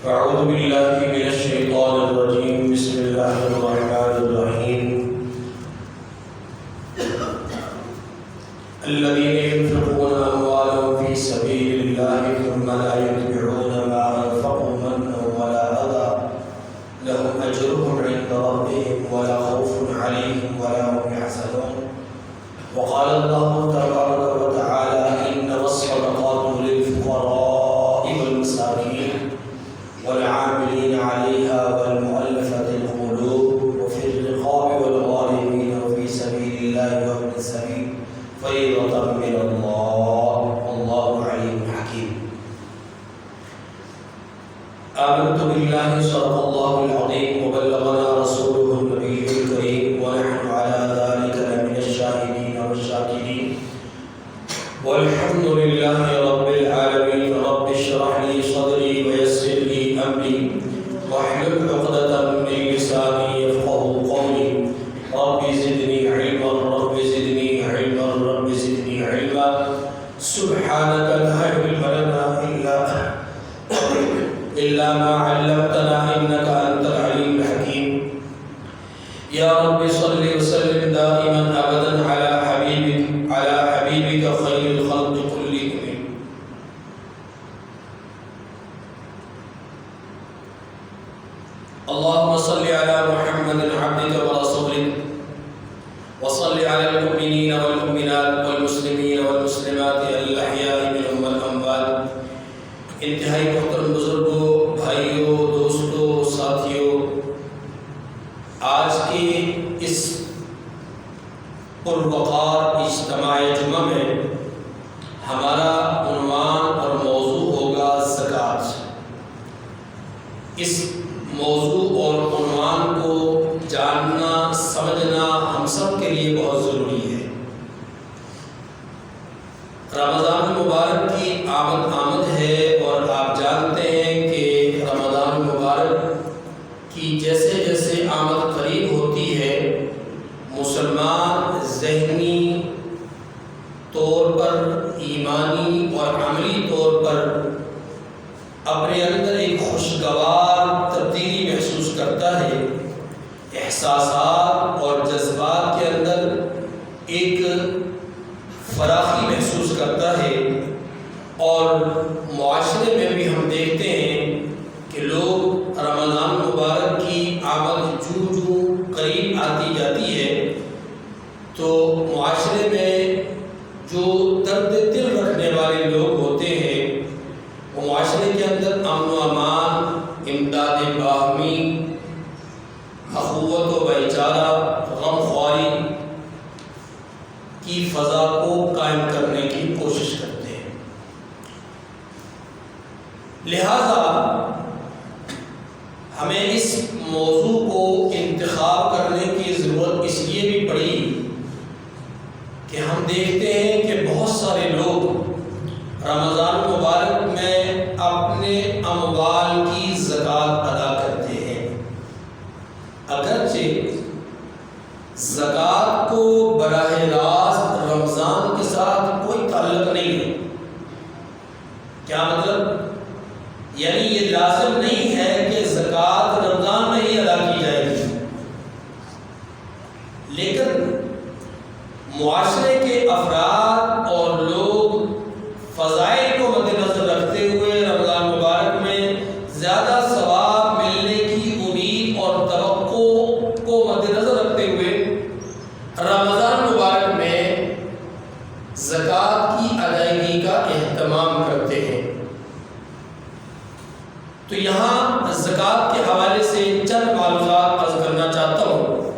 أعوذ بالله من الشيطان الرجيم. بسم الله الرحمن الرحيم. الذين ينفقون أموالهم في سبيل الله ثم لا يتبعون ما أنفقوا منا ولا أذى لهم أجرهم عند ربهم ولا خوف عليهم ولا هم يحزنون. وقال الله تبارك وتعالى إنما الصدقات للفقراء والمساكين والعاملين عليها والمؤلفة القلوب وفي الرقاب والغارمين وفي سبيل الله وابن السبيل فريضة من الله والله عليم حكيم. آمنت بالله صدق الله العظيم وبلغنا رسوله النبي الكريم ونحن على ذلك لمن الشاهدين والشاكرين والحمد لله رب العالمين. رب اشرح لي صدري ويسر لي أمري واحلل عقدة من لساني يفقهوا قولي. رب زدني علما رب زدني علما رب زدني علما. سبحانك لا علم لنا إلا ما علمتنا إنك أنت العليم الحكيم. يا رب صل وسلم دائما أبدا على حبيبك خير الخلق كلهم. اللهم صل على محمد عبدك ورسولك وصل على المؤمنين والمؤمنات والمسلمين والمسلمات الأحياء منهم والأموات. انتہائی محترم بزرگوں، بھائیوں، دوستوں، ساتھیوں، آج کے اس پروقار اجتماع جمعہ میں ہمارا عنوان اور موضوع ہوگا زکوٰۃ. اس موضوع اور عنوان کو جاننا سمجھنا ہم سب کے لیے بہت ضروری ہے. رمضان المبارک کی آمد ہے اور آپ جانتے ہیں کہ رمضان المبارک کی جیسے جیسے آمد قریب ہوتی ہے مسلمان ذہنی طور پر، ایمانی اور عملی طور پر اپنے اندر ایک خوشگوار تبدیلی محسوس کرتا ہے. احساسات اور جذبات کے اندر ایک فراخی محسوس کرتا ہے اور معاشرے میں بھی ہم دیکھتے ہیں کہ لوگ رمضان مبارک کی آمد جو قریب آتی جاتی ہے تو معاشرے میں جو درد دل رکھنے والے لوگ ہوتے ہیں وہ معاشرے کے اندر امن و امان، امداد باہمی، اخوت و بھائی چارہ، غم خواری کی فضا کو قائم کرنے کی کوشش کرتے ہیں. لہذا ہمیں اس موضوع کو انتخاب کرنے کی ضرورت اس لیے بھی پڑی کہ ہم دیکھتے ہیں کہ بہت سارے لوگ رمضان مبارک میں اپنے اموال کی زکوٰۃ ادا کرتے ہیں. اگرچہ زکوٰۃ کو براہ راست رمضان کے ساتھ کوئی تعلق نہیں ہے. کیا مطلب؟ یعنی یہ لازم نہیں ہے کہ زکوٰۃ رمضان میں ہی ادا کی جائے گی، لیکن معاشرے کے افراد اور لوگ فضائل کو مد نظر رکھتے ہوئے رمضان مبارک میں زیادہ ثواب ملنے کی امید اور توقع کو مد نظر رکھتے ہوئے رمضان مبارک میں زکوٰۃ کی ادائیگی کا اہتمام کرتے ہیں. تو یہاں زکوٰۃ کے حوالے سے چند معلومات عرض کرنا چاہتا ہوں.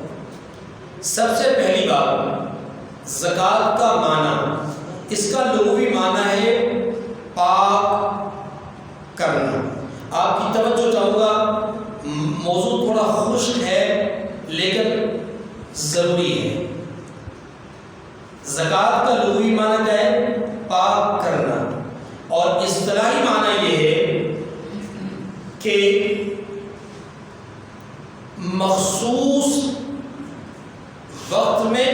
سب سے پہلی بات، زکوٰۃ کا معنی، اس کا لغوی معنی ہے پاک کرنا. آپ کی توجہ چاہوں گا، موضوع تھوڑا خشک ہے لیکن ضروری ہے. زکوٰۃ کا لغوی معنی کیا ہے؟ پاک کرنا. اور اصطلاحی معنی یہ ہے کہ مخصوص وقت میں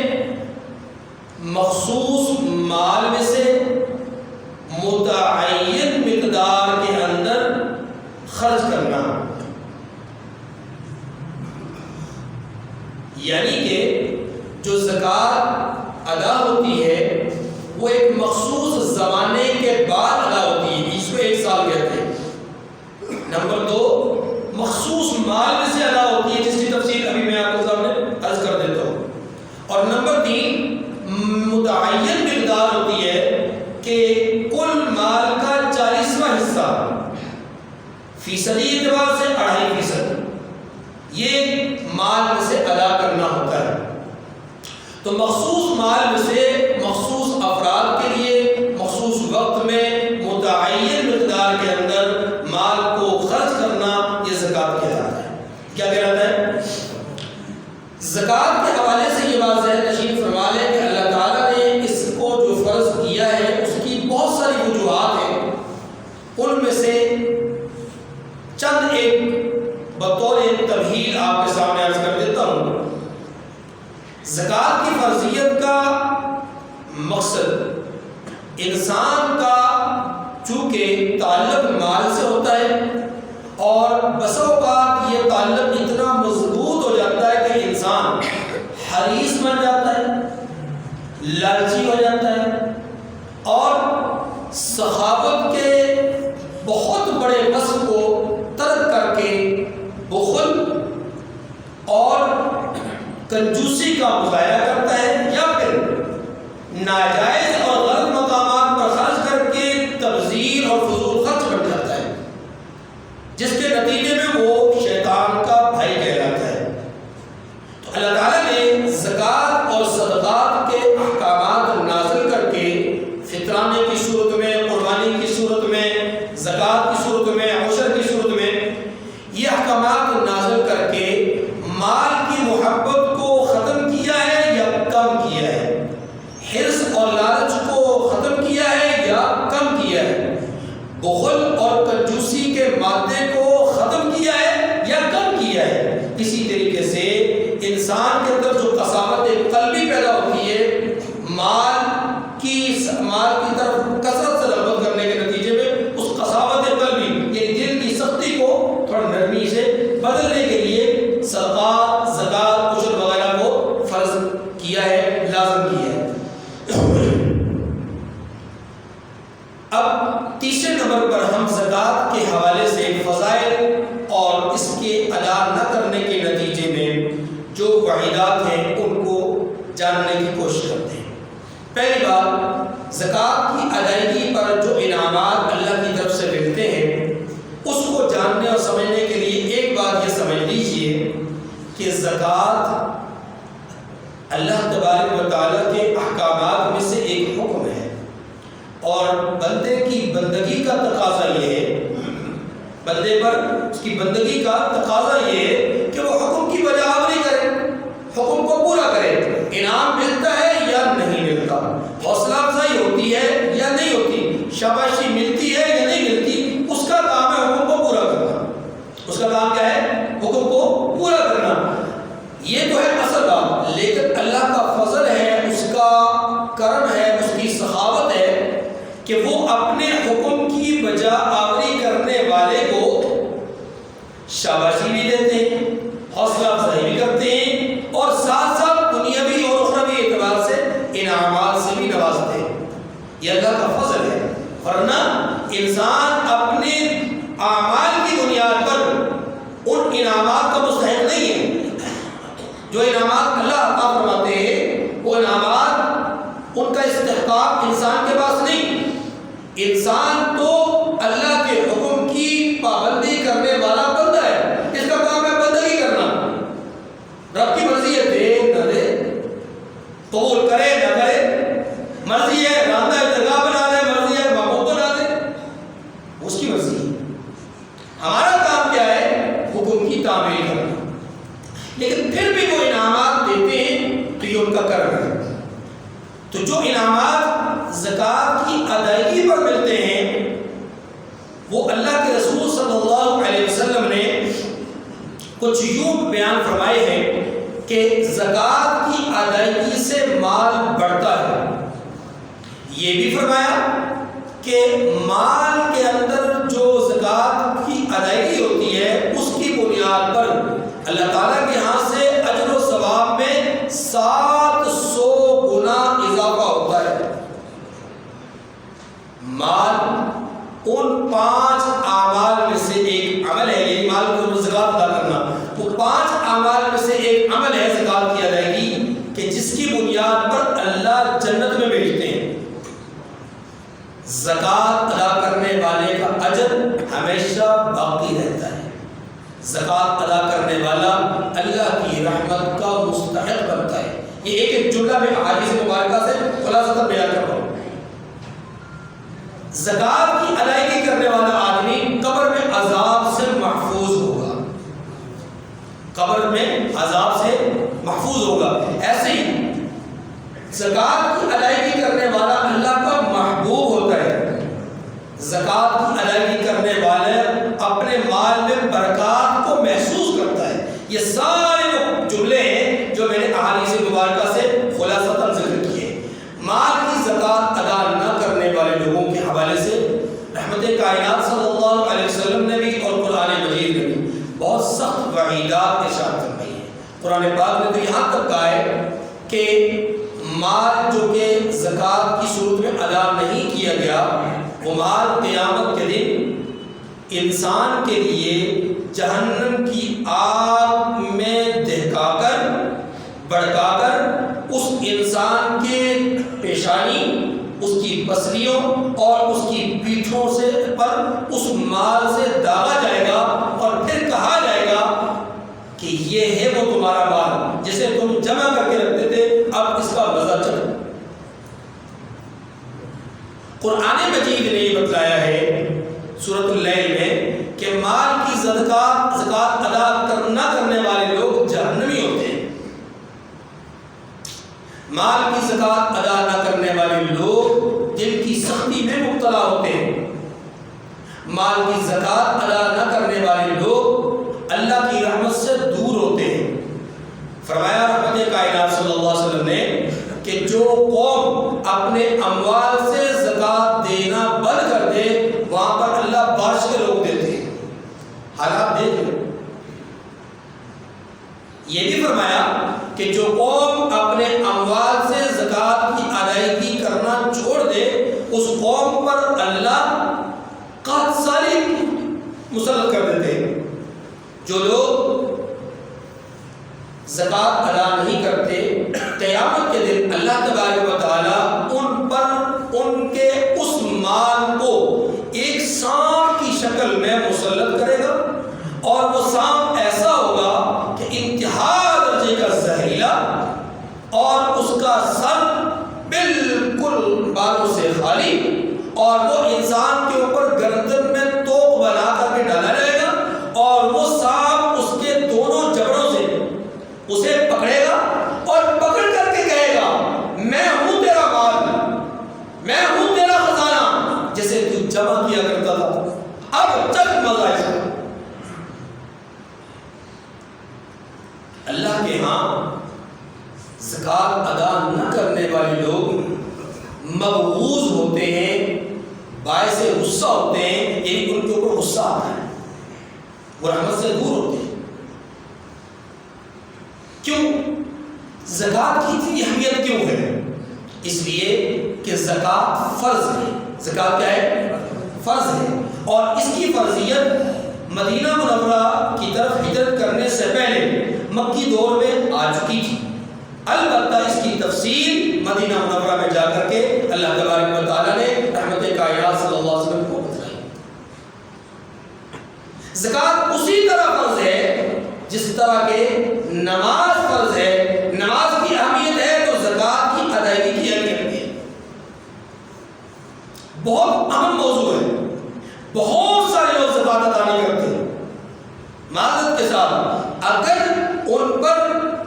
مخصوص مال میں سے متعین مقدار کے اندر خرچ کرنا، یعنی کہ جو زکوٰۃ ادا ہوتی ہے وہ ایک مخصوص زمانے کے بعد ادا ہوتی ہے، اس کو 1 سال کہتے ہیں۔ نمبر 2، مخصوص مال میں سے ادا ہوتی ہے، جس کی تفصیل ابھی میں آپ کے سامنے عرض کر دیتا ہوں۔ اور نمبر 3، متعین مقدار ہوتی ہے کہ کل مال کا 40واں حصہ، فیصدی اعتبار سے 2.5%، یہ مال میں سے ادا کرنا ہوتا ہے۔ تو مخصوص مال میں سے مخصوص افراد کے لیے مخصوص وقت میں متعین مقدار کے اندر مال کو خرچ کرنا یہ زکوٰۃ کہلاتا ہے۔ کیا کہلاتا ہے؟ زکوٰۃ کے حوالے سے یہ بات ذہن نشین فرما لیں کہ اللہ تعالیٰ نے اس کو جو فرض کیا ہے اس کی بہت ساری وجوہات ہیں، ان میں سے چند ایک بطور تمہید آپ کے سامنے عرض کر دیتا ہوں۔ زکوٰۃ کی فرضیت کا مقصد انسان کا چونکہ تعلق مال سے ہوتا ہے، اور بسا اوقات یہ تعلق اتنا مضبوط ہو جاتا ہے کہ انسان حریص بن جاتا ہے، لالچی ہو جاتا ہے، اور سخاوت کے بہت بڑے وصف کو ترک کر کے بخل اور کنجوسی کا مظاہرہ کرتا ہے، یا پھر ناجائز اور غلط مقامات پر خرچ کر کے تبذیر اور فضول خرچ بن جاتا ہے، جس کے نتیجے میں وہ شیطان کا بھائی کہلاتا ہے۔ تو اللہ تعالیٰ نے زکوٰۃ اور صدقات کے احکامات نازل کر کے فطرانے کی صورت میں، قربانی کی صورت میں، زکوٰۃ کی صورت میں، عشر کی صورت میں، یہ احکامات نازل کر کے مال کی محبت کو ختم کیا ہے یا کم کیا ہے، حرص اور لالچ کو ختم کیا ہے یا کم کیا ہے، بخل اور کنجوسی کے مادے کو ختم کیا ہے یا کم کیا ہے۔ اسی طریقے سے انسان کے اندر جو قساوت قلبی پیدا ہوتی ہے، مال کی طرف کثرت سے رغبت کرنے کے نتیجے میں، اس قساوت قلبی یعنی دل کی سختی کو تھوڑا نرمی سے بدلنے کے لیے صدقات، زکوٰۃ، عشر وغیرہ کو فرض کیا ہے، لازم کیا ہے۔ اب تیسرے نمبر پر ہم زکوٰۃ کے حوالے سے فضائل اور اس کے ادا نہ کرنے کے نتیجے میں جو وعیدات ہیں ان کو جاننے کی کوشش کرتے ہیں۔ پہلی بات، زکوٰۃ کی ادائیگی پر جو انعامات اللہ کی طرف سے ملتے ہیں اس کو جاننے اور سمجھنے کے لیے ایک بات یہ سمجھ لیجئے کہ زکوٰۃ اللہ تبارک و تعالیٰ کے احکامات میں سے ایک حکم ہے، اور بندے کی بندگی کا تقاضا یہ ہے، بندے پر اس کی بندگی کا تقاضا یہ ہے کہ وہ حکم کی بجا آوری کرے، حکم کو پورا کرے۔ انعام ملتا ہے یا نہیں ملتا، حوصلہ افزائی ہوتی ہے یا نہیں ہوتی، شاباشی ملتی ہے یا نہیں ملتی، اس کا کام ہے حکم کو پورا کرنا۔ اس کا کام کیا ہے؟ حکم کو پورا کرنا۔ یہ تو ہے اصل بات، لیکن اللہ کا فضل ہے، اس کا کرم ہے، اس کی سخاوت ہے کہ وہ اپنے حکم کی بجا آوری کرنے والے کو شاباشی بھی دیتے ہیں، حوصلہ افزائی بھی کرتے ہیں، اور ساتھ ساتھ دنیاوی اور اخروی اعتبار سے انعامات سے بھی نوازتے ہیں۔ یہ اللہ کا فضل ہے، ورنہ انسان اپنے اعمال کی بنیاد پر ان انعامات کا مستحق نہیں ہے۔ جو انعامات اللہ عطا فرماتے ہیں وہ انعامات، ان کا استحقاق انسان کے پاس نہیں۔ انسان تو اللہ کے حکم کی پابندی کرنے والا بندہ ہے، اس کا کام ہے بندگی کرنا۔ رب کی مرضی ہے دے نہ دے، قبول کرے نہ کرے، مرضی ہے راندہ درگاہ بنا دے، مرضی ہے محبوب بنا دے، اس کی مرضی ہے۔ ہمارا کام کیا ہے؟ حکم کی تعمیل کرنا۔ لیکن پھر بھی وہ انعامات دیتے ہیں تو یہ ان کا کرم ہے۔ تو جو انعامات زکوٰۃ کی ادائیگی پر ملتے ہیں وہ اللہ کے رسول صلی اللہ علیہ وسلم نے کچھ یوں بیان فرمائے ہیں کہ زکوٰۃ کی ادائیگی سے مال بڑھتا ہے۔ یہ بھی فرمایا کہ مال کے اندر جو زکوٰۃ کی ادائیگی زکات ادا کرنا، وہ 5 اعمال میں سے ایک عمل ہے زکات کی ادائیگی کہ جس کی بنیاد پر اللہ جنت میں بھیجتے ہیں۔ زکات ادا کرنے والے کا اجر ہمیشہ باقی رہتا ہے۔ زکات ادا کرنے والا اللہ کی رحمت کا مستحق بنتا ہے۔ یہ ایک جملہ میں احادیث مبارکہ سے خلاصہ بیان کر رہا ہوں۔ زکات کی ادائیگی کرنے والا آدمی قبر میں عذاب سے محفوظ ہوگا، قبر میں عذاب سے محفوظ ہوگا۔ ایسے ہی زکات کی ادائیگی کرنے والا اللہ کا محبوب ہوتا ہے۔ زکات کی ادائیگی کرنے والے اپنے مال میں برکات کو محسوس کرتا ہے۔ یہ سارے جملے ہیں جو میں نے احادیث مبارکہ سے خلاصۃ ذکر کیے۔ مال کی زکات ادا نہ کرنے والے لوگوں کے حوالے سے رحمت کائنات صلی اللہ علیہ وسلم نے بھی اور قرآن مجید نے بھی بہت سخت وعیدات ارشاد فرمائی ہیں۔ قرآن پاک نے تو یہاں تک کہا ہے کہ مال جو کہ زکات کی صورت میں ادا نہیں کیا گیا، وہ مال قیامت کے دن انسان کے لیے جہنم کی آگ میں دہکا کر بڑکا کر اس انسان کے پیشانی، اس کی پسلیوں اور اس کی پیٹھوں سے پر اس مال سے داغا جائے گا اور پھر کہا جائے گا کہ یہ ہے وہ تمہارا مال جسے تم جمع کر کے رکھتے تھے، اب اس کا مزہ چلو۔ قرآن مجید نے یہ بتلایا ہے سورۃ اللیل میں کہ مال کی زکات ادا نہ کرنے والے لوگ جہنمی ہوتے ہیں۔ مال کی زکات ادا نہ کرنے والے لوگ دل کی سختی میں مبتلا ہوتے ہیں۔ مال کی زکات ادا نہ کرنے والے لوگ اللہ کی رحمت سے دور ہوتے ہیں۔ فرمایا رحمت کائنات صلی اللہ علیہ وسلم نے کہ جو قوم اپنے اموال سے زکات دینا بند کر دے وہاں پر اللہ بارش کے روک دیتے ہیں۔ حالات دیکھ لو۔ یہ بھی فرمایا کہ جو قوم اپنے اموال سے زکات کی ادائیگی کرنا چھوڑ دے اس قوم پر اللہ قحط سالی مسلط کر دیتے ہیں۔ جو لوگ زکات ادا نہیں کرتے قیامت کے دن اللہ تبارک و تعالی ان پر ان کے اس مال کو ایک سانپ کی شکل میں مسلط کرے گا، اور وہ سانپ ایسا ہوگا کہ انتہا درجے کا زہریلا اور اس کا سر بالکل بالوں سے خالی، اور وہ انسان کے اوپر گردن میں توق بنا کر کے ڈالا جائے گا، اور وہ سانپ اس کے دونوں جبڑوں سے اسے پکڑے گا اور پکڑ کر کے کہے گا میں ہوں تیرا مال، میں ہوں تیرا خزانہ جسے تو جمع کیا کرتا تھا، اب تک مزہ اس کا۔ اللہ کے ہاں زکات ادا نہ کرنے والے لوگ مغوظ ہوتے ہیں، باعث غصہ ہوتے ہیں، یعنی ان کے اوپر غصہ آتا ہے، وہ رحمت سے دور ہوتے ہیں۔ کیوں؟ زکات کی اتنی اہمیت کیوں ہے؟ اس لیے کہ زکات فرض ہے۔ زکات کیا ہے؟ فرض ہے، اور اس کی فرضیت مدینہ منورہ کی طرف ہجرت کرنے سے پہلے مکی دور میں آ چکی تھی، البتہ اس کی تفصیل مدینہ منورہ میں جا کر کے اللہ تبارک و تعالیٰ نے رحمت کائنات صلی اللہ علیہ وسلم کو بتلائی۔ زکات اسی طرح فرض ہے جس طرح کہ نماز فرض ہے۔ نماز کی اہمیت ہے تو زکات کی ادائیگی کی اہمیت بھی ہے۔ بہت اہم موضوع ہے، بہت سارے لوگ زکات ادا نہیں کرتے۔ معذرت کے ساتھ اگر ان پر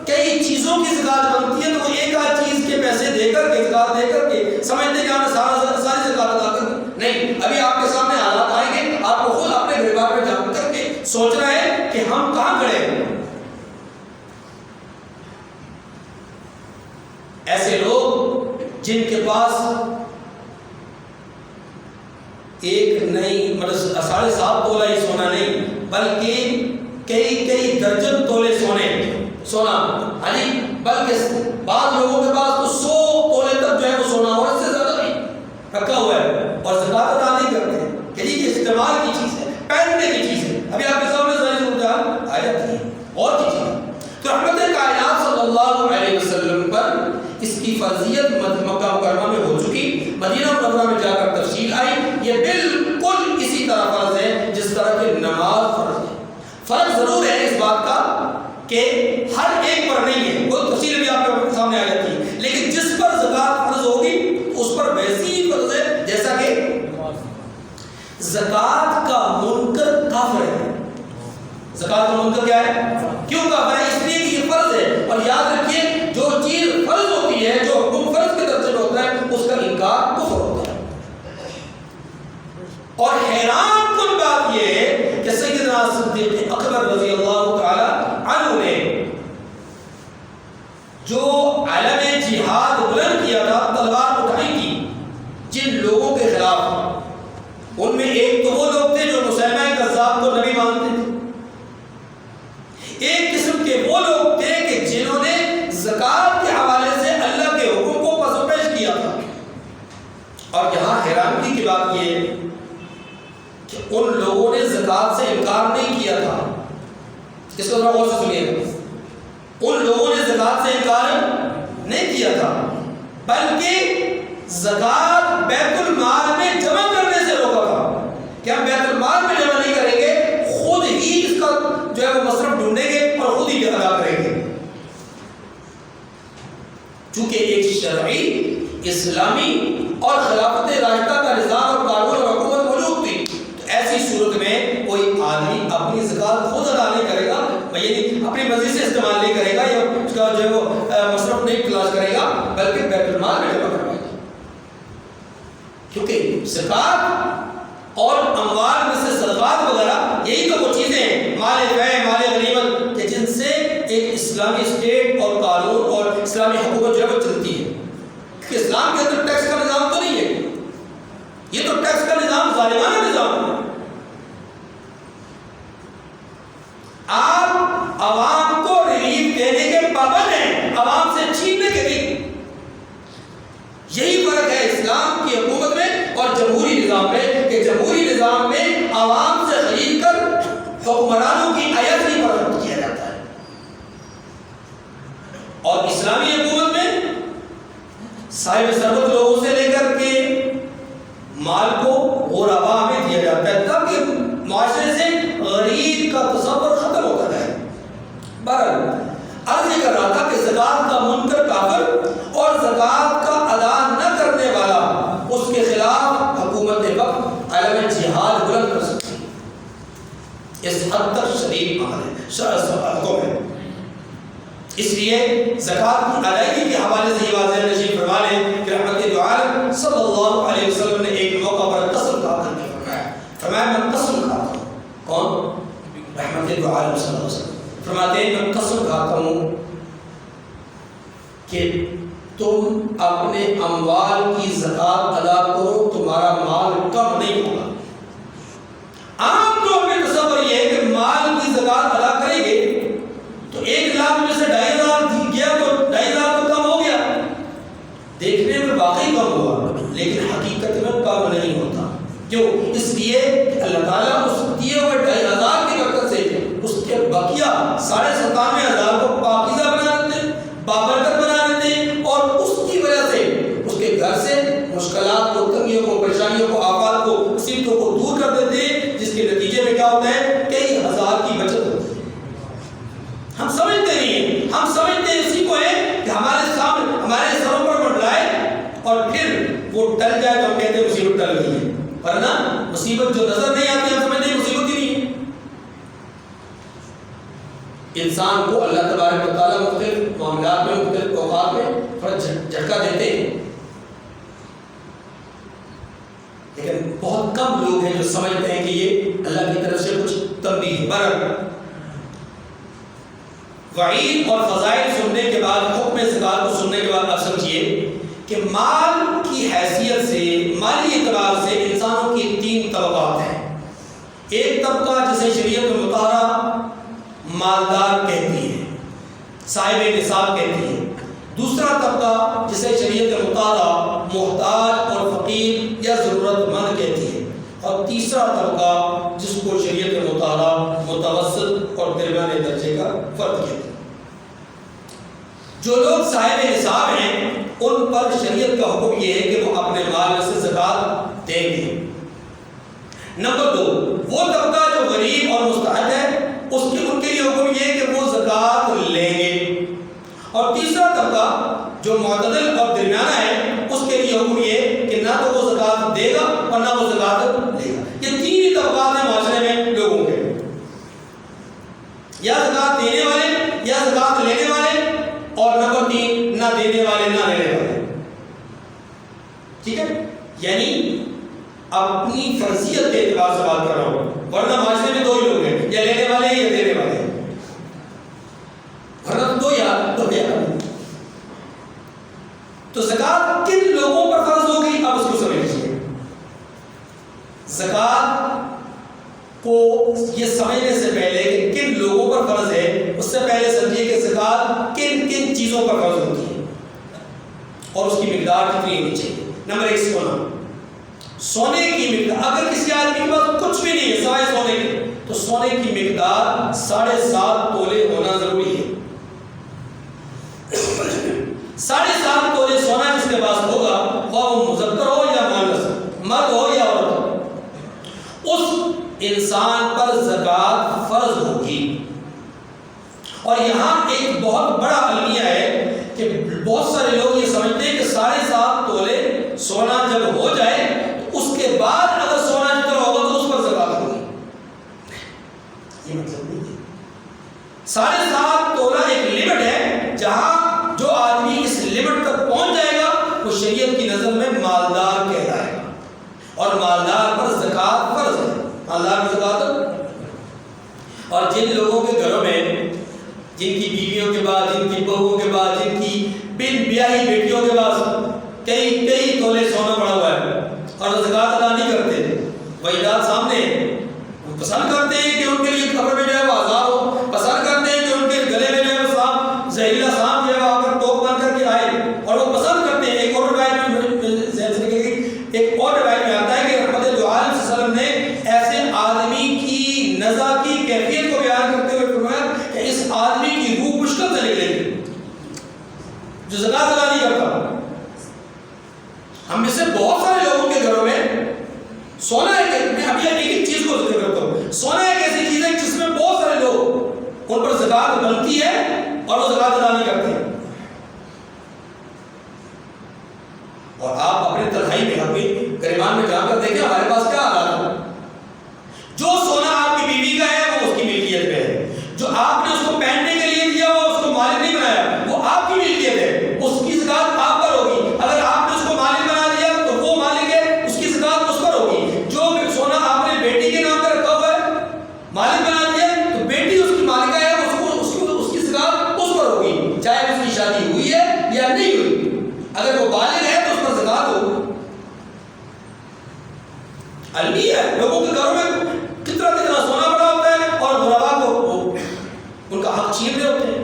کئی چیزوں کی زکات بنتی ہے تو وہ ایک آدھ چیز کے پیسے دے کر کے زکات دے کر کے سمجھتے کہ ہم نے ساری زکات ادا کر دی۔ نہیں، ابھی آپ کے سامنے حالات آئیں گے، آپ کو خود اپنے گھر بار میں جا کر کے سوچنا ہے کہ ہم کہاں کھڑے ہیں۔ ایسے لوگ جن کے پاس ایک نہیں مطلب 7.5 تولہ ہی سونا نہیں بلکہ کئی درجن تولے سونا ہاں جی، بلکہ بعض لوگوں کے پاس تو 100 تولے تک جو ہے وہ سونا اور اس سے زیادہ بھی رکھا ہوا ہے اور زکات ادا نہیں کرتے کہ جی یہ استعمال کی چیز ہے، پہننے کی چیز ہے۔ ابھی آپ کے سامنے ظاہر صورتحال کہ نماز فرض ہے. فرق ضرور ہے اس بات کا کہ ہر ایک پر نہیں ہے، وہ تفصیل بھی آپ کے سامنے آ جاتی ہے، لیکن جس پر زکوٰۃ فرض ہوگی اس پر ویسی ہی فرض ہے جیسا کہ زکوٰۃ کا منکر کافر ہے. زکوٰۃ کا منکر کیا ہے؟ کیوں کافر ہے؟ اس لیے کہ یہ فرض ہے. اور یاد رکھیے جو چیز فرض ہوتی ہے، جو حکم فرض کے درجے میں ہوتا ہے، اس کا انکار کفر ہوتا ہے. اور حیران کن بات یہ ہے کہ سیدنا صدیق اکبر رضی اللہ تعالی عنہ نے جو علم جہاد بلند کیا تھا، تلوار اٹھائی تھی جن لوگوں کے خلاف، ان میں ایک تو وہ لوگ تھے جو مسیلمہ کذاب کو نبی مانتے تھے، ایک قسم کے وہ لوگ تھے کہ جنہوں نے زکوٰۃ کے حوالے سے اللہ کے حکم کو پس و پیش کیا تھا. اور یہاں حیرانگی کی بات یہ ہے کہ ان لوگوں نے زکوٰۃ سے انکار نہیں کیا تھا. اس کو ذرا غور سے سنیے گا. ان لوگوں نے زکوٰۃ سے انکار نہیں کیا تھا، بلکہ زکوٰۃ بیت المال میں جمع کرنے سے روکا تھا کہ ہم بیت المال میں جمع نہیں کریں گے، خود ہی اس کا جو ہے وہ مصرف ڈھونڈیں گے اور خود ہی ادا کریں گے. چونکہ ایک شرعی اسلامی اور خلافت راشدہ کا نظام اور قانون اور حکومت موجود تھی، تو ایسی صورت میں کوئی آدمی اپنی زکوٰۃ خود ادا نہیں کرے گا، یعنی اپنی مرضی سے استعمال نہیں کرے گا یا اس کا جو ہے وہ مصرف نہیں تلاش کرے گا، بلکہ بیت المال میں جمع کروائے گا. کیونکہ زکوٰۃ اور اموال میں سے صدقات وغیرہ یہی تو وہ چیزیں ہیں، مال فے، مال غنیمت، کہ جن سے ایک اسلامی اسٹیٹ اور قانون اور اسلامی حکومت جو ہے وہ چلتی ہے. کہ اسلام کے اندر ٹیکس کا نظام تو نہیں ہے، یہ تو ٹیکس کا نظام ظالمانہ نظام ہے. آپ عوام کو ریلیف دینے کے پابند ہیں، عوام سے چھیننے کے لیے. یہی فرق ہے اسلام کی حکومت میں اور جمہوری نظام میں، کہ جمہوری نظام میں عوام سے خرید کر حکمرانوں کی عیاشی پر رد کیا جاتا ہے، اور اسلامی حکومت میں صاحب ثروت لوگوں سے لے کر کے مال کو غرباء میں دیا جاتا ہے تاکہ معاشرے سے غریب کا تصور ختم ہوتا جائے. بہرحال عرض یہ کر رہا تھا کہ زکوٰۃ کا منکر کافر اور زکوٰۃ کا ادا نہ کرنے والا، اس کے خلاف حکومت وقت علم جہاد بلند کر سکتی ہے. اس حد تک شدید حکم ہے. اس لیے زکوٰۃ کی ادائیگی کے حوالے سے یہ واضح نشین فرما لیں کہ رحمت دو عالم صلی اللہ علیہ وسلم نے ایک موقع پر قسم کھا کر کے فرمایا میں قسم کھاتا ہوں. کون؟ رحمت دو عالم صلی اللہ علیہ وسلم فرماتے ہیں میں قسم کھاتا ہوں کہ تم اپنے اموال کی زکوٰۃ ادا کرو، تمہارا مال کم نہیں ہوگا. عام طور پہ تصور یہ ہے کہ مال کی زکوٰۃ ادا کریں گے تو 1,00,000 میں سے 2,500 گیا تو 2,500 تو کم ہو گیا. دیکھنے میں واقعی کم ہوا، لیکن حقیقت میں کم نہیں ہوتا. کیوں؟ اس لیے کہ اللہ تعالیٰ اس دیے ہوئے 2,500 کی برکت سے اس کے بقیہ 97,500 کو پاکیزہ بنا دیتے، بابرکت بنا دیتے، اور اس کی وجہ سے اس کے گھر سے مشکلات کو، تنگیوں کو، پریشانیوں کو، آفات کو، مصیبتوں کو دور کر دیتے، جس کے نتیجے میں کیا ہوتا ہے؟ کئی ہزار کی بچت ہوتی ہے. ہم سمجھتے نہیں ہیں، ہم سمجھتے اسی کو ہے کہ ہمارے سامنے ہمارے سروں پر منڈلائے اور پھر وہ ٹل جائے تو ہم کہتے ہیں مصیبت ٹل گئی ہے، ورنہ مصیبت جو نظر نہیں آتی ہم سمجھتے ہیں مصیبت ہی نہیں ہے. انسان کو اللہ تبارک و تعالیٰ مختلف معاملات میں، مختلف اوقات میں تھوڑا جھٹکا دیتے ہیں، لیکن بہت کم لوگ ہیں جو سمجھتے ہیں کہ یہ اللہ کی طرف سے کچھ تنبیہ ہے. وعید اور فضائل سننے کے بعد، حکم زکوٰۃ کو سننے کے بعد آپ سمجھیے کہ مال کی حیثیت سے، مالی اعتبار سے انسانوں کی 3 طبقات ہیں. ایک طبقہ جسے شریعت مطہرہ مالدار کہتی ہے، صاحب نصاب کہتی ہے. دوسرا طبقہ جسے شریعت مطہرہ محتاج اور فقیر یا ضرورت مند کہتی ہے. اور تیسرا طبقہ جس کو شریعت مطہرہ متوسط اور درمیانے درجے کا فرد کہتے ہیں. جو لوگ صاحب نصاب ہیں ان پر شریعت کا حکم یہ ہے کہ وہ اپنے مال میں سے زکوٰۃ دیں گے. نمبر 2 وہ طبقہ جو غریب اعتبار سے بات کر رہا ہوں، ورنہ معاشرے میں دو ہی لوگ ہیں، یا لینے والے ہیں یا دینے والے ہیں، ورنہ دو یا تو زکوٰۃ کن لوگوں پر فرض ہوگی آپ اس کو سمجھ لیجیے. زکوٰۃ کو یہ سمجھنے سے پہلے کہ کن لوگوں پر فرض ہے، اس سے پہلے سمجھیے کہ زکوٰۃ کن کن چیزوں پر فرض ہوتی ہے اور اس کی مقدار کتنی ہونی چاہیے. نمبر 1 سونے کی مقدار. اگر کسی آدمی کے پاس کچھ بھی نہیں ہے سوائے سونے کے، تو سونے کی مقدار 7.5 تولے ہونا ضروری ہے. 7.5 تولے سونا جس کے پاس ہوگا، خواہ وہ مذکر ہو یا مؤنث، مرد ہو یا عورت، اس انسان پر زکوٰۃ فرض ہوگی. اور یہاں ایک بہت بڑا المیہ ہے کہ بہت سارے لوگ یہ سمجھتے ہیں کہ 7.5 تولے سونا جب ہو جائے تو اس کے بعد اگر سونا جتنا ہوگا تو اس پر زکوٰۃ ہوگی. یہ مطلب نہیں ہے. 7.5 تولہ ایک لمٹ ہے، جہاں جو آدمی اس لمٹ تک پہنچ جائے گا وہ شریعت کی نظر میں مالدار کہلائے گا، اور مالدار پر زکوٰۃ فرض ہے. مالدار پر زکوٰۃ. اور جن لوگوں کے گھروں میں، جن کی بیویوں کے بعد، جن کی بہوؤں کے بعد، جن کی بن بیاہی بیٹیوں کے پاس کئی تولے سونا پڑا ہوا ہے اور وہ زکوٰۃ ادا نہیں کرتے، وجدات سامنے وہ پسند کرتے ہیں کہ ان کے لیے قبر میں جو ہے وہ عذاب ہو، پسند کرتے ہیں کہ ان کے گلے میں جو ہے وہ سانپ، زہریلا سانپ جو ہے وہ آ کر ٹوپ بن کر کے آئے، اور وہ پسند کرتے ہیں. ایک اور روایت میں آتا ہے کہ رحمت دو عالم صلی اللہ علیہ وسلم نے ایسے آدمی کی نزع کی کیفیت کو بیان کرتے ہوئے فرمایا کہ اس آدمی کی روح مشکل سے نکلے گی جو زکوٰۃ ادا نہیں کرتا. ہم میں سے بہت سارے لوگوں کے گھروں میں سونا ہے. میں ابھی ایک چیز کو ذکر کرتا ہوں. سونا ایک ایسی چیز ہے جس میں بہت سارے لوگ ان پر زکوٰۃ بنتی ہے اور وہ زکوٰۃ ادا نہیں کرتے. اور آپ اپنے تنہائی میں، اپنی گریبان میں جا کر دیکھیں ہمارے پاس کیا حالات ہے. جو سونا آپ کی بیوی کا ہے وہ اس کی ملکیت میں ہے، جو آپ نے اس کو پہننے کے لیے دیا وہ اس کو مالک نہیں بنایا، وہ آپ کی ملکیت ہے، اس کی زکوٰۃ آپ پر ہوگی. اگر آپ نے اس کو مالک بنا دیا تو وہ مالک ہے، اس کی زکوٰۃ اس پر ہوگی. جو سونا آپ نے بیٹی کے نام پر رکھا ہوا ہے، مالک بنا دیا تو بیٹی اس کی مالکہ ہے، اس کی زکوٰۃ اس پر ہوگی، چاہے اس کی شادی ہوئی ہے یا نہیں ہوئی. اگر وہ بالغ ہے تو اس پر زکوٰۃ ہوگی. المیہ ہے. لوگوں کے گھروں میں کتنا سونا پڑا ہوتا ہے اور غربا کو ان کا حق چھین رہے ہوتے ہیں.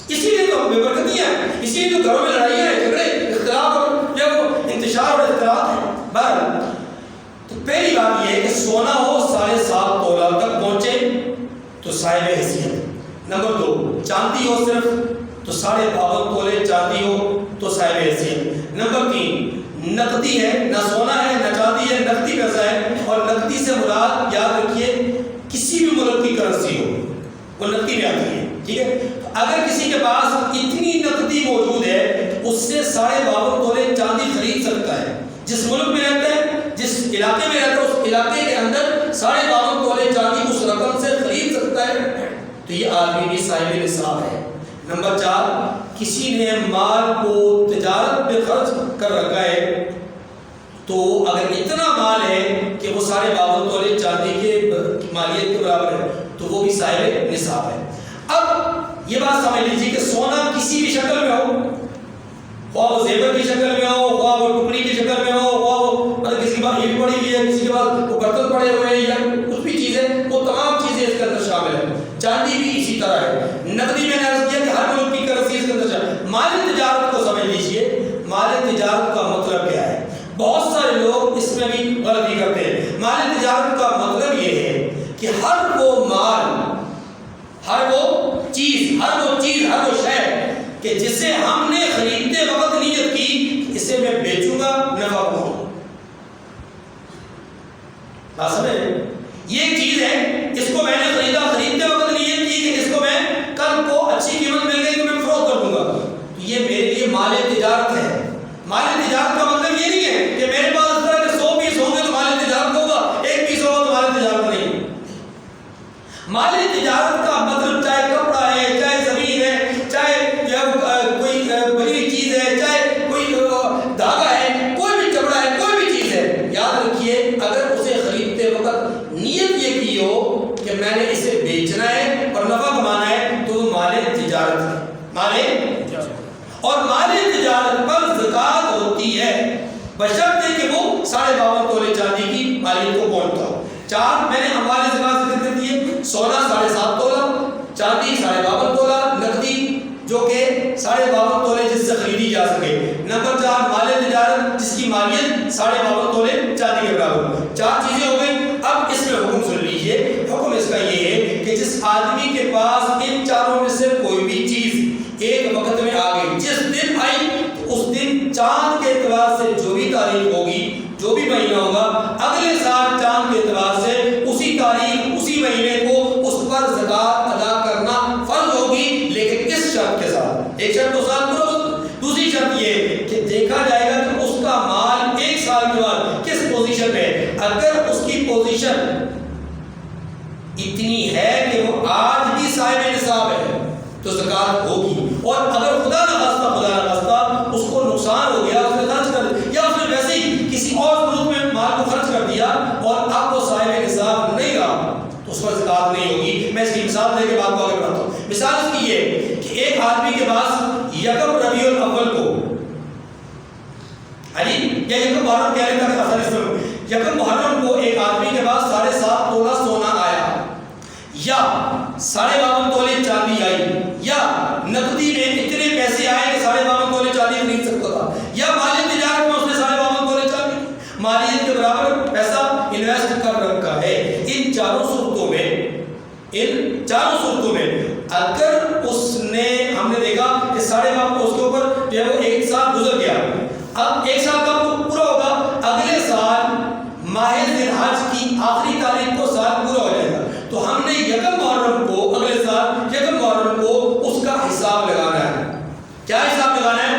اسی لیے تو بے برکتی ہے، اسی لیے تو گھروں میں لڑائیاں ہیں، جھگڑے، اختلاف اور جو انتشار اور اختلاف ہیں. بہرحال تو پہلی بات یہ ہے کہ سونا ہو 7.5 تولہ تک پہنچے تو صاحب حیثیت. نمبر 2 چاندی ہو صرف تو 52.5 تولے چاندی ہو تو صاحب حیثیت. نمبر 3 نقدی ہے، نہ سونا ہے نہ چاندی ہے، نقدی پیسہ ہے. اور نقدی سے مراد یاد رکھیے کسی بھی ملک کی کرنسی ہو وہ نقدی میں آتی ہے. ٹھیک ہے. اگر کسی کے پاس اتنی نقدی موجود ہے اس سے 52.5 تولے چاندی خرید سکتا ہے. جس ملک میں رہتا ہے، جس علاقے میں رہتا ہے، اس علاقے کے اندر 52.5 تولے چاندی اس رقم سے خرید سکتا ہے تو یہ آدمی بھی صاحب نصاب ہے. نمبر 4 کسی نے مال کو تجارت پہ خرچ کر رکھا ہے تو اگر اتنا مال ہے کہ وہ 52.5 تولے چاندی کے مالیت کے برابر ہے تو وہ بھی صاحب نصاب ہے. اب یہ بات سمجھ لیجیے کہ سونا کسی بھی شکل میں ہو، خواہ وہ زیور کی شکل میں ہو، خواہ وہ ٹکڑی کی شکل میں ہو، خواہ وہ مطلب کسی کے پاس اینٹ پڑی ہوئی ہے، کسی کے پاس وہ برتن پڑے ہوئے ہیں یا کچھ بھی چیزیں، وہ تمام چیزیں اس کے اندر شامل ہیں. چاندی بھی اسی طرح ہے. نقدی میں نے عرض کیا کہ ہر ملک کی کرنسی اس کے اندر شامل ہے. مال تجارت کو سمجھ لیجیے. مال تجارت کا مطلب کیا ہے؟ بہت سارے لوگ اس میں بھی غلطی کرتے ہیں. مال تجارت کا مطلب یہ ہے کہ ہر وہ مال، ہر وہ چیز، ہر وہ شے کہ جسے ہم نے خریدتے وقت نیت کی اسے میں بیچوں گا، نفع کماؤں. بات سمجھ؟ یہ ایک چیز ہے، اس کو میں نے خریدتے وقت نیت کی کہ اس کو میں کل کو اچھی قیمت مل گئی تو میں فروخت کر دوں گا، تو یہ میرے لیے مال تجارت ہے. مال تجارت کا مطلب یہ نہیں ہے کہ میرے پاس اس طرح کے 100 پیس ہوں گے تو مال تجارت ہوگا، 1 پیس ہوگا تو مال تجارت نہیں. مال تجارت کا مطلب چاہے کپڑا ہے، چاہے زمین ہے، چاہے کوئی بڑی چیز ہے، چاہے کوئی دھاگا ہے، کوئی بھی کپڑا ہے، کوئی بھی چیز ہے، یاد رکھیے اگر اسے خریدتے وقت کہ میں نے اسے بیچنا ہے اور نفع کمانا ہے تو وہ مال تجارت ہے، مال اور مال تجارت پر زکوٰۃ ہوتی ہے بشرطے کہ وہ 52.5 تولے چاندی کی مالیت کو پہنچتا ہو۔ 4 میں نے اموال زکوٰۃ ذکر کر دیے، سونا 7.5 تولہ، چاندی 52.5 تولہ، نقدی جو کہ 52.5 تولے جس سے خریدی جا سکے۔ نمبر 4 مال تجارت جس کی مالیت 52.5 تولے چاندی کے برابر۔ 4 چیزیں ہو گئی۔ اب اس میں حکم سن لیجئے، حکم اس کا یہ ہے کہ جس آدمی کے پاس ان چاروں میں سے کوئی بھی چیز ایک وقت میں آ گئی، جس دن آئی تو اس دن چاند کے اعتبار سے جو بھی تاریخ ہوگی، جو بھی مہینہ ہوگا، اگلے سال چاند کے اعتبار سے اسی تاریخ اسی مہینے کو اس پر زکوٰۃ ادا کرنا فرض ہوگی، لیکن اس شرط کے ساتھ، ایک شرط تو ساتھ کرو، دوسری شرط یہ کہ دیکھا جائے گا کہ اس کا مال ایک سال کے بعد کس پوزیشن میں ہے۔ اگر اس کی پوزیشن اتنی ہے کہ وہ آج بھی صاحب نصاب ہے تو زکوٰۃ ہوگی، اور اگر خدا نخواستہ اس کو نقصان ہو گیا، اس نے خرچ کر دیا یا اس نے ویسے ہی کسی اور ضرورت میں مال کو خرچ کر دیا اور اب وہ صاحب نصاب نہیں رہا تو اس پر زکوٰۃ نہیں ہوگی۔ میں اس کی مثال دے کے بات کو آگے بڑھاتا ہوں۔ مثال اس کی یہ کہ ایک آدمی کے پاس یکم ربیع الاول کو یا یکم محرم کہہ لیتا ہے آسانی سے، یکم محرم کو ایک آدمی کے پاس 7.5 تولہ سونا آیا، یا 52.5 تولے چاندی آئی، یا نقدی میں اتنے پیسے آئے کہ 52.5 تولے چاندی خرید سکتا تھا، یا مالی تجارت میں اس نے 52.5 تولے چاندی مالیت کے برابر پیسہ انویسٹ کر رکھا ہے۔ ان چاروں صورتوں میں اگر اس نے، ہم نے دیکھا کہ 52.5 اس کے اوپر جو ہے وہ ایک سال گزر گیا، اب ایک سال کب پورا ہوگا؟ اگلے سال ماہ ذی الحج کی آخری تاریخ کو سال پورا ہو جائے گا، تو ہم نے یکم محرم کو، اگلے سال یکم محرم کو اس کا حساب لگانا ہے۔ کیا حساب لگانا ہے؟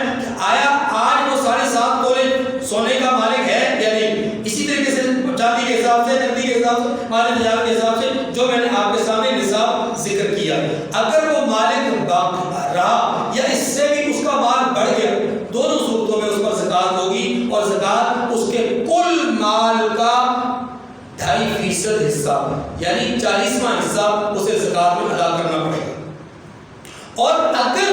آیا آج وہ 7.5 تولے سونے کا مالک ہے یا نہیں؟ اسی طریقے سے چاندی کے حساب سے، نقدی کے حساب سے، مال تجارت کے حساب سے جو میں نے آپ کے سامنے نصاب ذکر کیا، اگر وہ مالک باقی رہا یا اس سے بھی اس کا مال بڑھ گیا، دونوں صورتوں میں اس پر زکوٰۃ ہوگی، اور زکوٰۃ اس کے کل مال کا 2.5% حصہ یعنی 40واں حصہ اسے زکوٰۃ میں ادا کرنا پڑے گا۔ اور اگر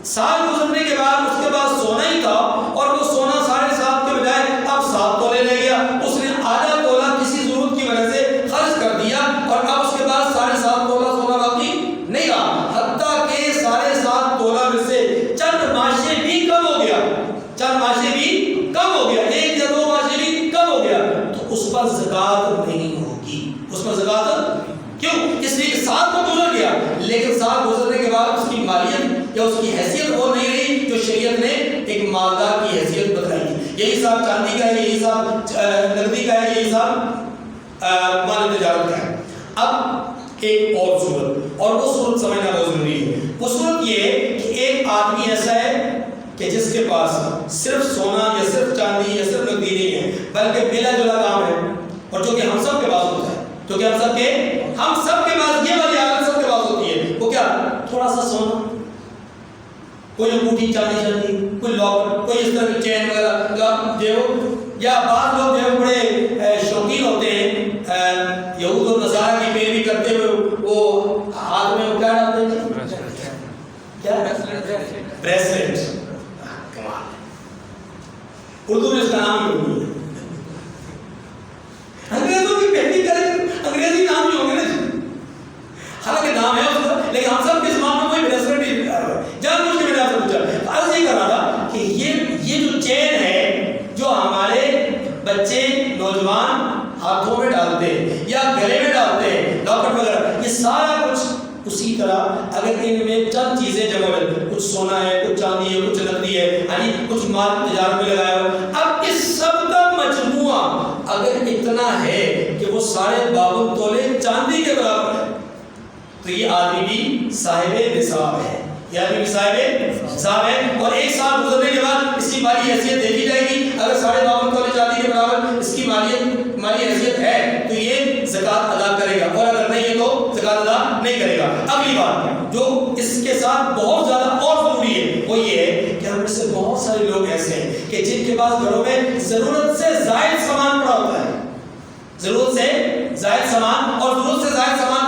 سال گزرنے کے بعد اس کے پاس سونا ہی تھا اور وہ سونا 7.5 کے بجائے اب 7 تولے لے گیا، اس نے آدھا تولہ کسی ضرورت کی وجہ سے خرچ کر دیا اور اب اس کے پاس 7.5 تولہ سونا باقی نہیں رہا، حتیٰ کہ 7.5 تولہ میں سے چند ماشے بھی کم ہو گیا، ایک یا 2 ماشے بھی کم ہو گیا، تو اس پر زکوٰۃ نہیں ہوگی۔ اس پر زکوٰۃ کیوں؟ اس لیے کہ سال تو گزر گیا، لیکن سال گزرنے کے بعد اس کی مالیت یا اس کی حیثیت وہ نہیں رہی جو شریعت نے ایک مالدار کی حیثیت بتائی تھی۔ یہی حساب چاندی کا ہے، یہی حساب نقدی کا ہے، یہی حساب مال تجارت کا ہے۔ اب ایک اور صورت، اور وہ صورت سمجھنا بہت ضروری ہے۔ وہ صورت یہ ہے کہ ایک آدمی ایسا ہے کہ جس کے پاس صرف سونا یا صرف چاندی یا صرف نقدی نہیں ہے، بلکہ ملا جلا کام ہے، اور جو کہ ہم سب کے پاس ہوتا ہے، جو کہ ہم سب کے پاس یہ والی حالت سب کے پاس ہوتی ہے۔ وہ کیا؟ تھوڑا سا سونا، کوئی انگوٹھی چاندی، کوئی لاکر، کوئی اس طرح کی چین وغیرہ جو، یا بعض لوگ جو بڑے شوقین ہوتے ہیں یہود و نصارہ کی پیروی کرتے ہوئے وہ ہاتھ میں کیا ڈالتے ہیں؟ کیا؟ بریسلیٹ۔ اردو میں اس کا نام ہی نہیں ہے، انگریزوں کی پہلی کریں انگریزی نام ہی ہوں گے نا، حالانکہ نام ہے اس کا، لیکن ہم سب کے زبان میں کوئی بریسلیٹ ہی جان بوجھ کے میں نے آپ سے پوچھا۔ عرض یہ کر رہا تھا کہ یہ جو چین ہے جو ہمارے بچے نوجوان ہاتھوں میں ڈالتے ہیں یا گلے میں ڈالتے ہیں، لاکٹ وغیرہ، یہ سارا کچھ اسی طرح اگر ان میں چند چیزیں جمع ہوئے، کچھ سونا ہے، کچھ چاندی ہے، کچھ نقدی ہے، یعنی کچھ مال تجارت میں لگایا ہوا، اب اس سب کا مجموعہ اگر اتنا ہے کہ وہ 52.5 تولے چاندی کے برابر ہے، تو یہ آدمی بھی صاحب نصاب ہے، یہ آدمی بھی صاحب نصاب ہے، اور ایک سال گزرنے کے بعد اس کی مالی حیثیت دیکھی جائے گی۔ اگر 52.5 تولے چاندی کے برابر اس کی مالی حیثیت ہے تو یہ زکوٰۃ ادا کرے گا، اور اگر نہیں ہے تو زکوٰۃ ادا نہیں کرے گا۔ اگلی بات جو اس کے ساتھ بہت زیادہ اور ضروری ہے وہ یہ ہے کہ ہم میں سے بہت سارے لوگ ایسے ہیں کہ جن کے پاس گھروں میں ضرورت سے زائد سامان پڑا ہوتا ہے، ضرورت سے زائد سامان، اور ضرورت سے زائد سامان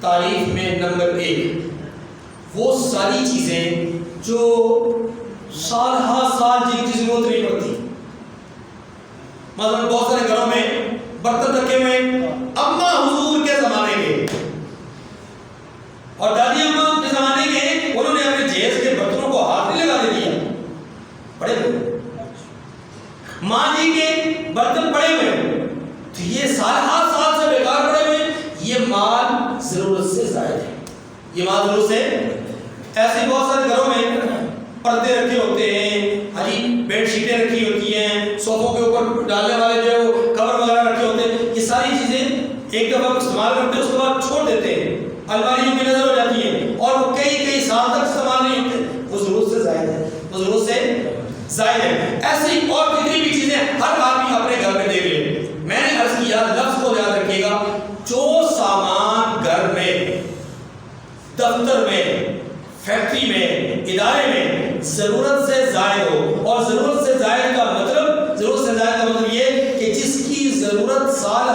تعریف میں نمبر 1 وہ ساری چیزیں جو سال ہر سال جن کی ضرورت نہیں پڑتی. مثلا بہت سارے گھروں میں برتن رکھے ہوئے اماں حضور کے زمانے کے اور دادی اماں کے زمانے کے، انہوں نے اپنے جہیز کے برتنوں کو ہاتھ نہیں لگانے دیا، پڑے ہوئے. ماں جی کے برتن پڑے ہوئے، تو یہ سال ہر سال سے بیکار پڑے ہوئے، یہ مال ضرورت سے زائد ہے. یہ مال ضرورت سے ایسے بہت سارے گھروں میں پردے رکھے ہوتے ہیں، ہری بیڈ شیٹیں رکھی ہوتی ہیں، صوفوں کے اوپر ڈالنے والے جو ہے وہ کور وغیرہ رکھے ہوتے ہیں. یہ ساری چیزیں ایک دفعہ استعمال کرتے ہیں، اس کے بعد چھوڑ دیتے ہیں، الماریوں کی نظر ہو جاتی ہیں اور وہ کئی سال تک استعمال نہیں ہوتے. وہ ضرورت سے زائد ہے، وہ ضرورت سے زائد ہے. ایسے ہی اور جتنی بھی چیزیں ہر آدمی اپنے گھر میں دیکھ لے. میں نے عرض کیا لفظ کو یاد رکھیے گا، جو سامان گھر میں، دفتر میں، فیکٹری میں، ادارے میں ضرورت سے زائد ہو، اور ضرورت سے زائد کا مطلب یہ کہ جس کی ضرورت سال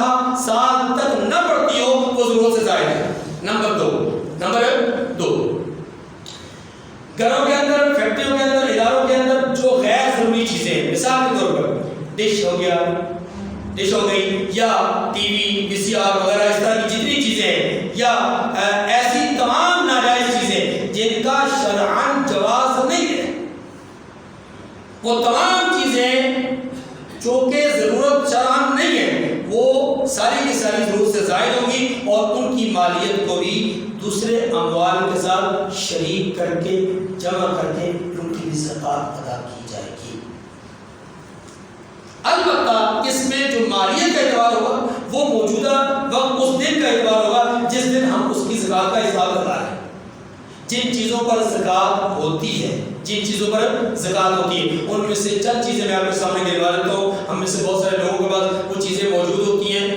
تک نہ پڑتی ہو، وہ ضرورت سے زائد ہے. نمبر 2 گھروں کے اندر، فیکٹریوں کے اندر، اداروں کے اندر جو غیر ضروری چیزیں، مثال کے طور پر ڈش ہو گئی یا ٹی وی، وی سی آر وغیرہ، اس طرح کی جتنی چیزیں ہیں، یا ایسی تمام ناجائز چیزیں جن کا شرعاً جواز نہیں ہے، وہ تمام چیزیں جو کہ ضرورت شرعاً نہیں ہے، وہ ساری کی ساری ضرورت سے زائد ہوں گی، اور ان کی مالیت کو بھی دوسرے اموال کے ساتھ شریک کر کے، جمع کر کے ان کی بھی زکوٰۃ ادا کی جائے گی. البتہ اس میں جو مالیت کا اعتبار ہوگا وہ موجودہ وقت اس دن کا اعتبار ہوگا جس دن ہم اس کی زکوٰۃ کا حساب لگا رہے ہیں. جن چیزوں پر زکوٰۃ ہوتی ہے، ان میں سے چند چیزیں میں آپ کے سامنے گنوا دیتا ہوں. ہم میں سے بہت سارے لوگوں کے پاس وہ چیزیں موجود ہوتی ہیں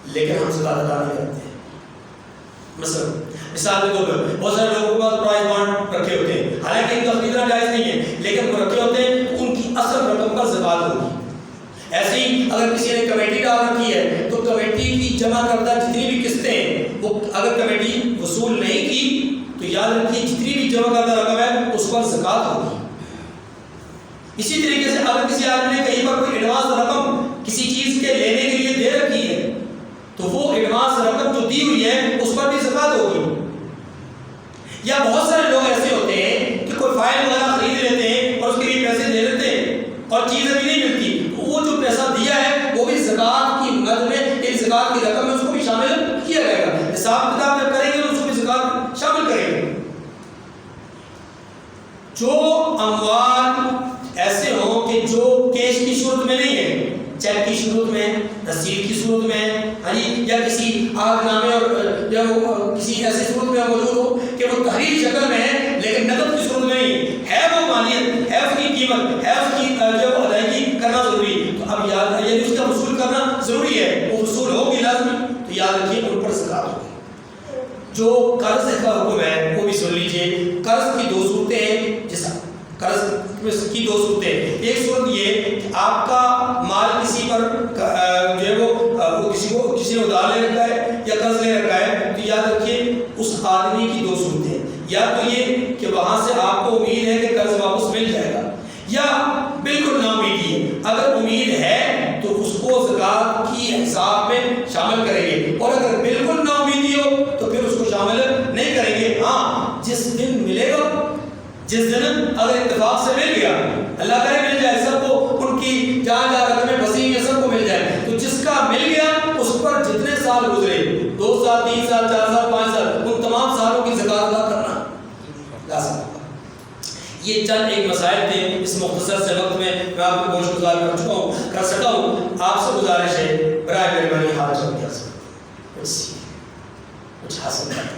لیکن ہم زکوٰۃ ادا نہیں کرتے ہیں. مثال کے طور پر بہت سارے لوگوں کے پاس پرائز بانڈ رکھے ہوتے ہیں، حالانکہ ان کا خریدنا جائز نہیں ہے، لیکن وہ رکھے ہوتے ہیں تو ان کی اصل رقم پر زکوٰۃ ہوگی. ایسے ہی اگر کسی نے کمیٹی ڈال رکھی ہے تو کمیٹی کی جمع کردہ جتنی بھی قسطیں ہیں، وہ اگر کمیٹی وصول نہیں کی تو یاد رکھیے جتنی بھی جمع کردہ رقم ہے اس پر زکوٰۃ ہوگی. اسی طریقے سے اگر کسی آدمی نے کہیں پر کوئی ایڈوانس رقم کسی چیز کے لینے کے لیے دے رکھی ہے تو وہ ایڈوانس رقم جو دی ہوئی ہے اس پر بھی زکوٰۃ ہوگی. یا بہت سارے لوگ ایسے ہوتے ہیں کہ کوئی فائل وغیرہ خرید لیتے ہیں اور اس کے لیے پیسے دے دیتے ہیں اور چیز ابھی نہیں ملتی، تو وہ جو پیسہ دیا ہے وہ بھی زکوٰۃ کی مد میں، ایک زکوٰۃ کی رقم میں اس کو بھی شامل کیا جائے گا. حساب کتاب جب کریں گے تو اس کو بھی زکوٰۃ شامل کریں گے. جو اموال ایسے ہوں کہ جو کیش کی صورت میں نہیں ہے، چیک کی صورت میں، رسید کی صورت میں، یا کسی آگ نامے اور یا کسی ایسی صورت میں موجود ہو کہ وہ تحریر شکل میں ہے لیکن نقد کی صورت میں نہیں ہے، وہ مالیت ہے، اس کی قیمت ہے، اس کی جو ادائیگی کرنا ضروری ہے. تو اب یاد یعنی اس کا وصول کرنا ضروری ہے، وہ وصول ہوگی لازمی، تو یاد رکھیے ان پر زکوٰۃ ہوگی. جو قرض کا حکم ہے وہ بھی سن لیجیے. قرض کی 2 صورتیں ہیں. جیسا قرض کی 2 صورتیں، ایک صورت یہ کہ آپ کا مال کسی پر جو ہے وہ کسی نے ادھار لے رکھا ہے یا قرض لے رکھا ہے، تو یاد رکھیے اس آدمی کی 2 صورتیں، یا تو یہ کہ وہاں سے آپ کو امید ہے کہ قرض واپس مل جائے گا، یا بالکل نا امیدی ہے. اگر امید ہے تو اس کو زکوٰۃ کی حساب میں شامل کریں گے، اور اگر بالکل نا امیدی ہو تو پھر اس کو شامل نہیں کریں گے. ہاں جس دن ملے گا، جس دن اگر اتفاق سے مل گیا، اللہ کرے مل جائے سب کو، ان کی جہاں رقمیں پھنسی ہیں سب کو مل جائے، تو جس کا مل گیا اس پر جتنے سال گزرے، 2 سال 3 سال 4 سال 5 سال، ان تمام سالوں کی زکوٰۃ ادا کرنا لازم ہوگا. یہ چند ایک مسائل تھے. اس مختصر سے وقت میں آپ کو گوش گزار کر سکا ہوں. آپ سے گزارش ہے برائے مہربانی ہاتھ جوڑ کے کچھ حاصل کریں.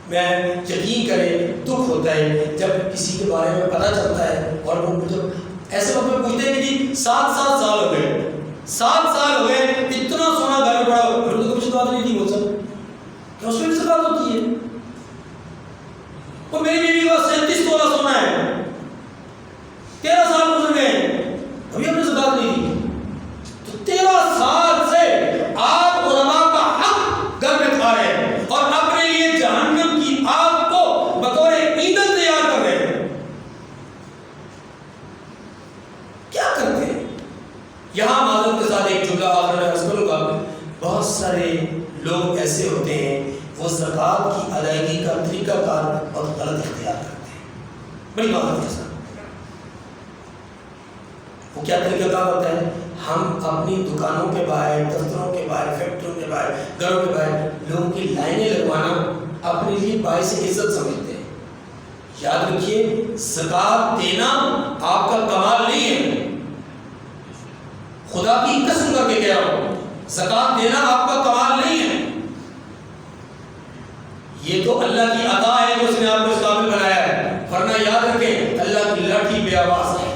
میں یقین کریں دکھ ہوتا ہے جب کسی کے بارے میں پتہ چلتا ہے اور وہ جب ایسے وقت میں پوچھتے ہیں کہ جی 7 سال ہو گئے، 7 سال ہو گئے، اتنا سونا گھر میں پڑا ہو، پھر تو کچھ بات نہیں تھی. وہ سب کیا اس میں بھی زکوٰۃ ہوتی ہے؟ اور میری بیوی کا 37 تولہ سونا ہے، 13 سال گزر گئے، ابھی ہم نے زکوٰۃ نہیں دی. تو 13 سال سے آپ علماء کا حق گھر میں کھا رہے ہیں، یہاں معذرت کے ساتھ ایک جملہ آخر میں عرض کروں گا، بہت سارے لوگ ایسے ہوتے ہیں وہ زکوٰۃ کی ادائیگی کا طریقہ کار بہت غلط اختیار کرتے ہیں، بڑی معذرت کے ساتھ۔ وہ کیا طریقہ کار ہوتا ہے؟ ہم اپنی دکانوں کے باہر، دفتروں کے باہر، فیکٹریوں کے باہر، گھروں کے باہر لوگوں کی لائنیں لگوانا اپنے لیے باعث عزت سمجھتے ہیں۔ یاد رکھیے زکوٰۃ دینا آپ کا کمال نہیں ہے، خدا کی قسم کر کے کہہ رہا ہوں، زکوٰۃ دینا آپ کا کمال نہیں ہے، یہ تو اللہ کی عطا ہے جو اس نے آپ کو اس قابل بنایا ہے، ورنہ یاد رکھیں اللہ کی لاٹھی بے آواز ہے۔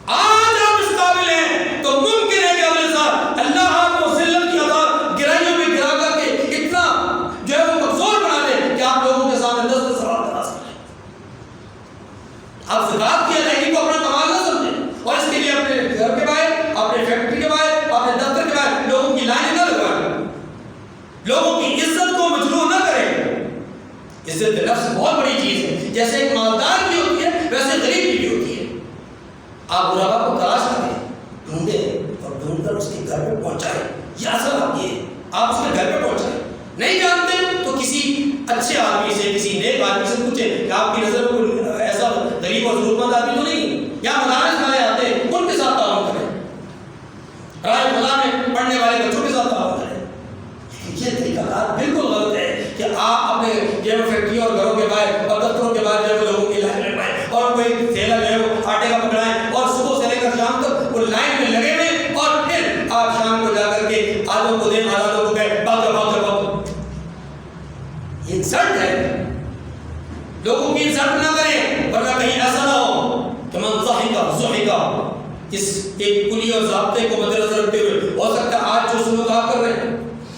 آج آپ اس قابل ہیں تو ممکن ہے کہ اگلے سال اللہ آپ کو ذلت کی عطا گرائیوں میں گرا کر کے اتنا جو ہے وہ کمزور بنا دے کہ آپ لوگوں کے سامنے 10 سوال کرا سکیں۔ آپ زکوٰۃ کی ادائیگی کو اپنا کمال نہ سمجھیں اور اس کے لیے اپنے گھر کے باہر، اپنے فیکٹری کے باہر، اپنے دفتر کے باہر لوگوں کی لائنیں نہ لگائیں، لوگوں کی عزت کو مجروح نہ کریں۔ عزت نفس بہت بڑی چیز ہے، جیسے ایک مالدار بھی ہوتی ہے ویسے غریب بھی ہوتی ہے۔ آپ غربا کو تلاش کریں، ڈھونڈیں اور ڈھونڈ کر اس کے گھر پہ پہنچائیں، یہ اصل آپ کی ہے، آپ اس کے گھر پہ پہنچائیں۔ نہیں جانتے تو کسی اچھے آدمی سے، کسی نیک آدمی سے پوچھیں کہ آپ کی نظر میں کوئی ایسا غریب اور ضرورت مند آدمی تو نہیں، یا مدارس والے آتے ہیں ان کے ساتھ تعاون کریں، رائے خدا میں پڑھنے والے بچوں کے ساتھ تعاون کریں۔ یہ طریقہ کار بالکل غلط ہے کہ آپ اپنے فیکٹریوں اور گھروں کے باہر اور دفتروں کے باہر جو ہے لوگوں کی لائن لگوائیں اور کوئی تھیلا جو ہے وہ آٹے کا پکڑائیں اور صبح سے لے کر شام تک وہ لائن میں لگے ہوئے اور پھر آپ شام کو جا کر کے آدھوں کو دیں آدھوں کو کہیں بات یہ انسلٹ ہے، لوگوں کی انسلٹ نہ کریں ورنہ کہیں ایسا نہ ہو کہ من ضحکا اس ایک کلی اور ضابطے کو مد نظر رکھتے ہوئے ہو سکتا ہے آج جو سلوک آپ کر رہے ہیں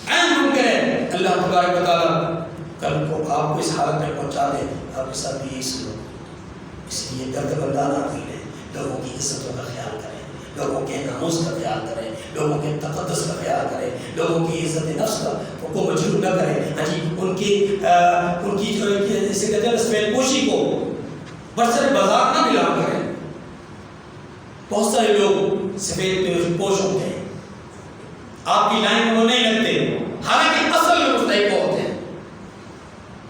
عین ممکن ہے اللہ تبارک و تعالیٰ کل کو آپ کو اس حالت میں پہنچا دے آپ کے ساتھ بھی یہی سلوک۔ اس لیے درد بردانہ دل ہے، لوگوں کی عزتوں کا خیال کریں، لوگوں کے ناموس کا خیال کریں، لوگوں کے تقدس کا خیال کریں، لوگوں کی عزت نفس کو مجروح نہ کریں۔ ہاں جی ان کی جو اسے کہتے ہیں سفید پوشی کو برسر بازار نہ نیلام کریں۔ بہت سارے لوگ سفید پوش ہوتے ہیں، آپ کی لائن میں وہ نہیں لگتے، حالانکہ اصل میں مستحق ہوتے ہیں۔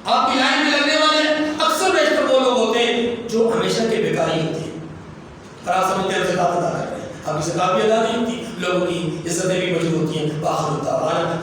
آپ کی لائن میں لگنے والے اکثر بیشتر وہ لوگ ہوتے ہیں جو ہمیشہ کے بیکاری ہوتے ہیں، اور آپ سمجھتے ہیں زکوٰۃ ادا کر رہے ہیں، آپ کی زکوٰۃ بھی ادا نہیں ہوتی، لوگوں کی عزتیں بھی مجروح ہوتی ہیں۔ وآخر دعوانا